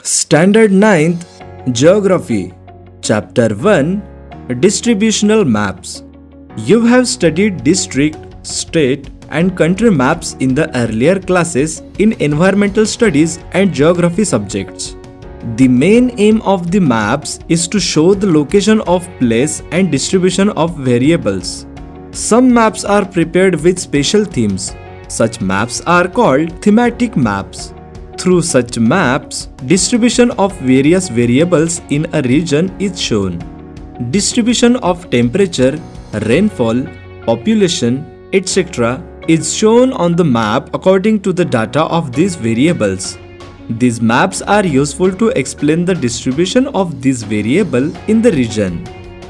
Standard 9th Geography Chapter 1 Distributional Maps. You have studied district, state and country maps in the earlier classes in environmental studies and geography subjects. The main aim of the maps is to show the location of place and distribution of variables. Some maps are prepared with special themes. Such maps are called thematic maps. Through such maps, distribution of various variables in a region is shown. Distribution of temperature, rainfall, population, etc. is shown on the map according to the data of these variables. These maps are useful to explain the distribution of this variable in the region.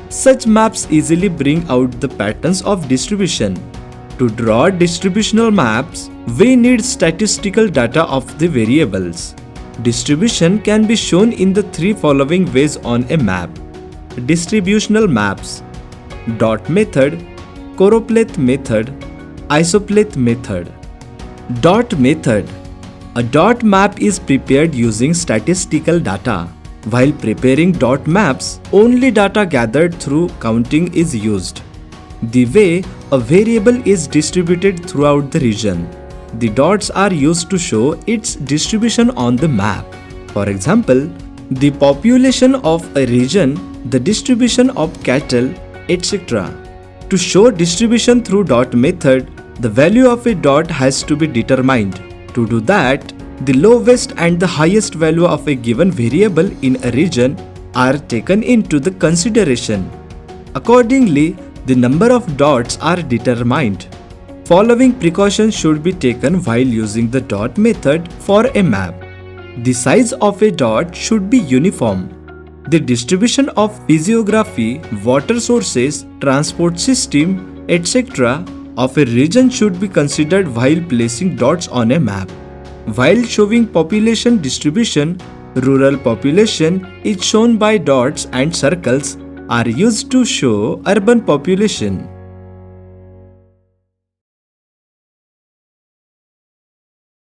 Such maps easily bring out the patterns of distribution. To draw distributional maps, we need statistical data of the variables. Distribution can be shown in the three following ways on a map. Distributional maps: dot method, choropleth method, isopleth method. Dot method. A dot map is prepared using statistical data. While preparing dot maps, only data gathered through counting is used. The way a variable is distributed throughout the region. The dots are used to show its distribution on the map. For example, the population of a region, the distribution of cattle, etc. To show distribution through dot method, the value of a dot has to be determined. To do that, the lowest and the highest value of a given variable in a region are taken into the consideration. Accordingly, the number of dots are determined. Following precautions should be taken while using the dot method for a map. The size of a dot should be uniform. The distribution of physiography, water sources, transport system, etc. of a region should be considered while placing dots on a map. While showing population distribution, rural population is shown by dots and circles are used to show urban population.